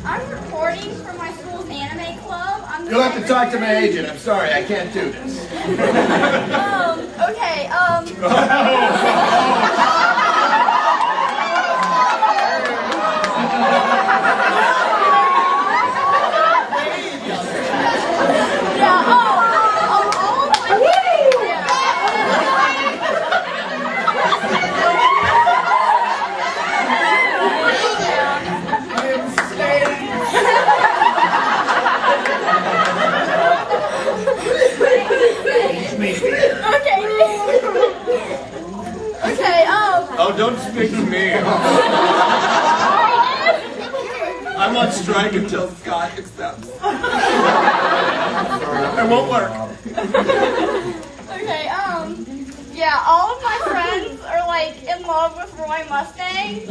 I'm reporting for my school's anime club. You'll have to talk to my agent. I'm sorry, I can't do this. Okay, Oh, don't speak to me. I'm on strike until Scott accepts. It won't work. Okay, yeah, all of my friends are like in love with Roy Mustang.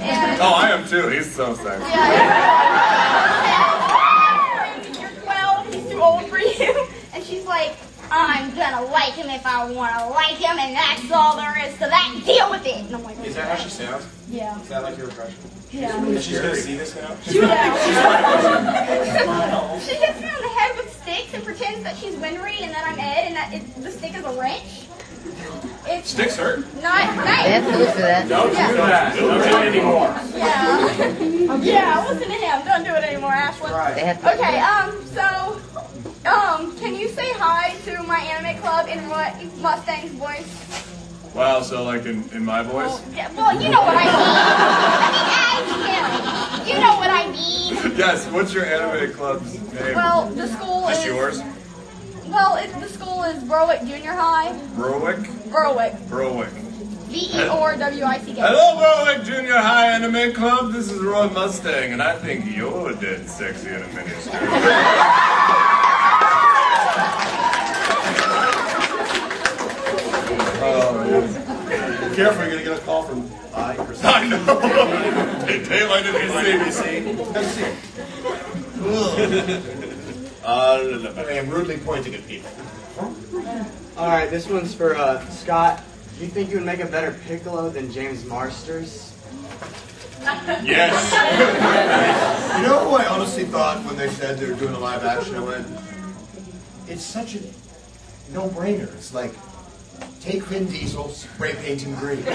And Oh, I am too. He's so sexy. yeah, you're 12, he's too old for you. And she's like, I'm gonna like him if I wanna like him, and that's all there is to that. Deal with it. And I'm like, Is that how she sounds? yeah. Is that like your impression? Yeah. She's gonna see this now? She hits me on the head with sticks and pretends that she's Winry and that I'm Ed and that the stick is a wrench. It's Sticks hurt? not nice. They have to look for that. Don't do that. Don't do it anymore. Yeah. Yeah, listen to him. Don't do it anymore, Ashlyn. They have to. Okay, can you say hi to my anime club in Roy Mustang's voice? Wow, so like in my voice? Well, yeah, well, you know what I mean. I mean, you know what I mean. Yes, what's your anime club's name? Well, the school Is is... yours? Well, the school is Berwick Junior High. Berwick? Berwick. Berwick. B-E-R-W-I-C-K. Hello, Berwick Junior High Anime Club. This is Roy Mustang, and I think you're dead sexy in a miniskirt. Careful, you're gonna get a call from I know. Daylight in ABC. I am rudely pointing at people. Alright, this one's for Scott. Do you think you would make a better Piccolo than James Marsters? Yes. You know who I honestly thought when they said they were doing a live action? I went, it's such a no-brainer. It's like, take Vin Diesel, spray paint him green. It's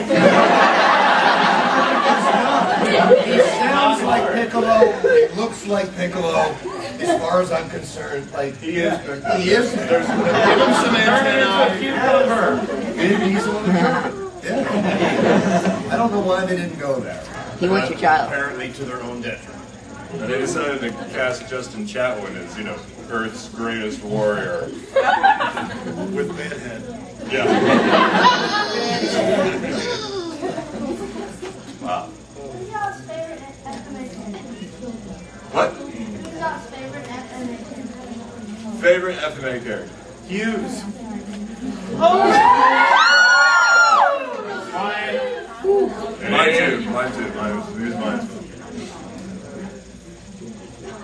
not. He sounds like Piccolo. He looks like Piccolo. As far as I'm concerned, like he is. He is. Give him some antenna. Vin Diesel. Yeah. I don't know why they didn't go there. He wants your child. Apparently to their own detriment. And they decided to cast Justin Chatwin as, you know, Earth's greatest warrior. With Manhead. Yeah. Wow. Who's y'all's favorite FMA character? What? Who's y'all's favorite FMA character? Favorite FMA character? Hughes. Mine too. Here's mine.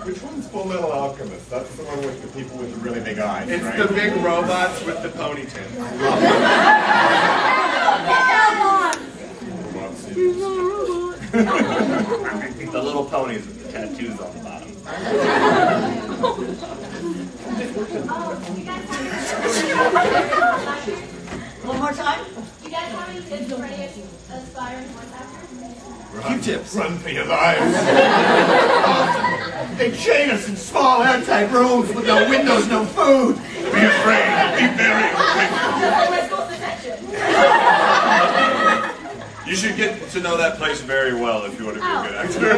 Which one's Full Metal Alchemist? That's the one with the people with the really big eyes, It's right? the big robots with the ponytail. The little ponies with the tattoos on the bottom. One more time? You guys have any kids already aspiring voice actors? Q-tips. Run for your lives. They chain us in small airtight rooms with no windows, no food. Be afraid. Be very afraid. Let's go to detention. You should get to know that place very well if you want to be a good actor.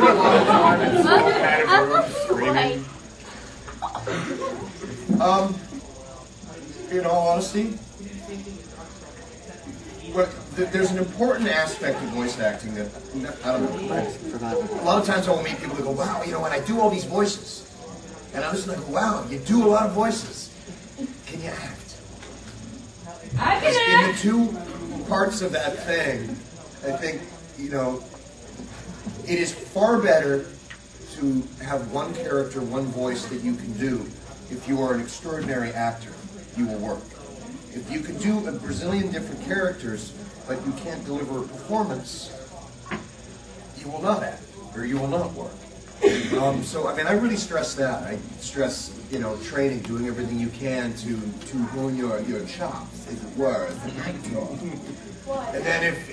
In all honesty, there's an important aspect of voice acting that, I don't know, a lot of times I will meet people that go, wow, you know, when I do all these voices, and I listen and I go, wow, you do a lot of voices. Can you act? I can In the two parts of that thing, I think, you know, it is far better to have one character, one voice that you can do. If you are an extraordinary actor, you will work. If you can do a Brazilian different characters, but you can't deliver a performance, you will not act, or you will not work. So, I mean, I really stress that. I stress, you know, training, doing everything you can to hone your chops, as it were, as an actor. And then if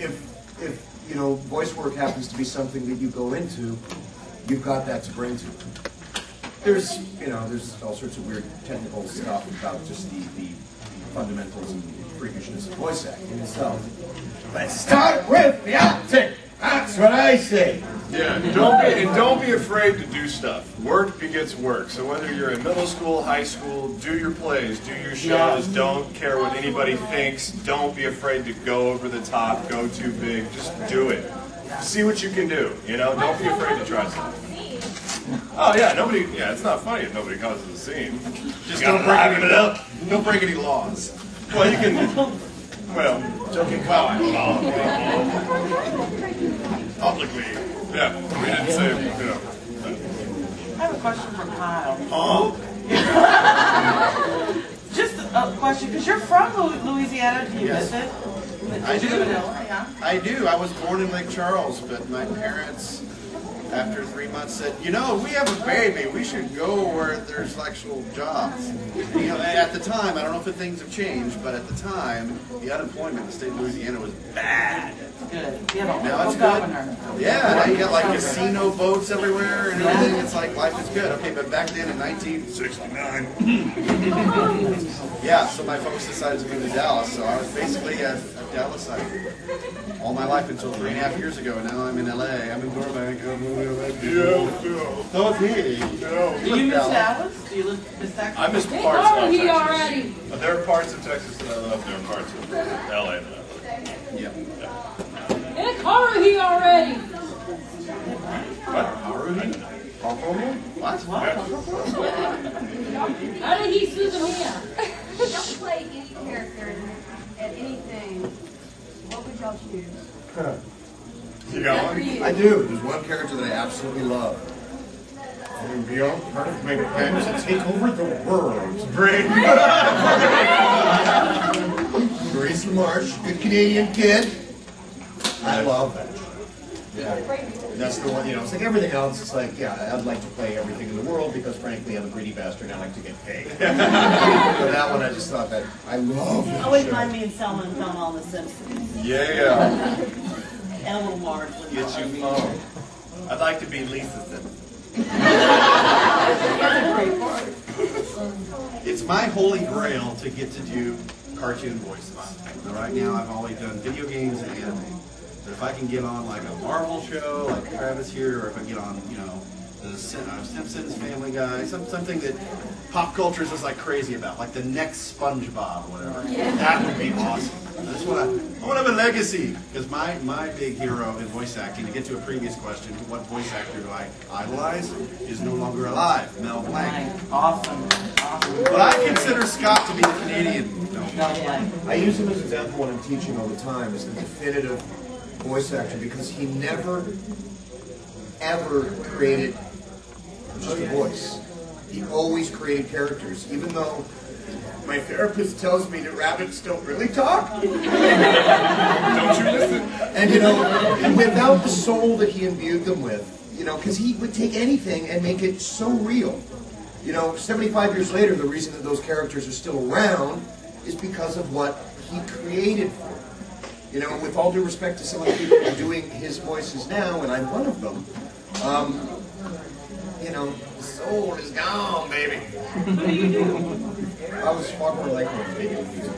you know, voice work happens to be something that you go into, you've got that to bring to it. There's, you know, there's all sorts of weird technical stuff about just the fundamentals and freakishness of voice acting itself. Let's start with the acting. That's what I say. Yeah, don't be afraid to do stuff. Work begets work. So whether you're in middle school, high school, do your plays, do your shows. Don't care what anybody thinks. Don't be afraid to go over the top, go too big. Just do it. See what you can do. You know, don't be afraid to try something. Oh yeah, nobody. Yeah, it's not funny if nobody causes a scene. Just don't break it up. Don't break any laws. Well, you can. Well, joking. Well, publicly. Yeah, we didn't say, you know. I have a question for Kyle. Oh. Just a question, because you're from Louisiana. Do you miss it? I do. Yeah. I do. I was born in Lake Charles, but my parents, after 3 months, said, you know, we have a baby. We should go where there's actual jobs. You know, at the time, I don't know if things have changed, but at the time, the unemployment in the state of Louisiana was bad. Good. You have a Now it's local good. governor. Yeah, now you got like casino boats everywhere and everything. It's like life is good. Okay, but back then in 1969, yeah, so my folks decided to move to Dallas. So I was basically a Dallasite all my life until 3.5 years ago. And now I'm in LA. I'm in Burbank. So it's me. Do you miss Dallas? Do you miss Texas? I miss parts of Texas. But there are parts of Texas that I love. There are parts of LA that I love. Yeah. In a car he already. What? What? How did he Susan here? If y'all play any character at anything, what would y'all choose? You got one? I do. There's one character that I absolutely love. And beyond part of my plans to take over the world. Great. Grace LaMarche, good Canadian kid. I love that. Yeah. That's the one, you know, it's like everything else, it's like, yeah, I'd like to play everything in the world because frankly I'm a greedy bastard and I like to get paid. But that one I just thought that, I love that I wouldn't show. mind being Selma and Thelma on The Simpsons. Yeah. And a little Marge. Get you phone. I'd like to be Lisa Simpson. It's my holy grail to get to do cartoon voices. Now, right now, I've only done video games and anime. But if I can get on like a Marvel show, like Travis here, or if I get on, you know, the Simpsons, Family Guy, something that pop culture is just like crazy about, like the next SpongeBob or whatever. Yeah. That would be awesome. I just want to have a legacy, because my big hero in voice acting, to get to a previous question, what voice actor do I idolize, is no longer alive, Mel Blanc. Awesome. But I consider Scott to be the Canadian Mel Blanc. I use him as an example when I'm teaching all the time as the definitive voice actor because he never, ever created just a voice. He always created characters, even though my therapist tells me that rabbits don't really talk. Don't you listen? And you know, and without the soul that he imbued them with, you know, because he would take anything and make it so real. You know, 75 years later, the reason that those characters are still around is because of what he created for them. You know, with all due respect to some of the people who are doing his voices now, and I'm one of them, you know, the soul is gone, baby. What do you do? I was far more like one making music.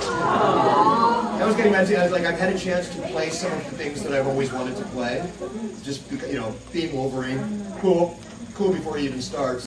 I was getting back to, I was like, I've had a chance to play some of the things that I've always wanted to play. Just because, you know, being Wolverine, cool before he even starts.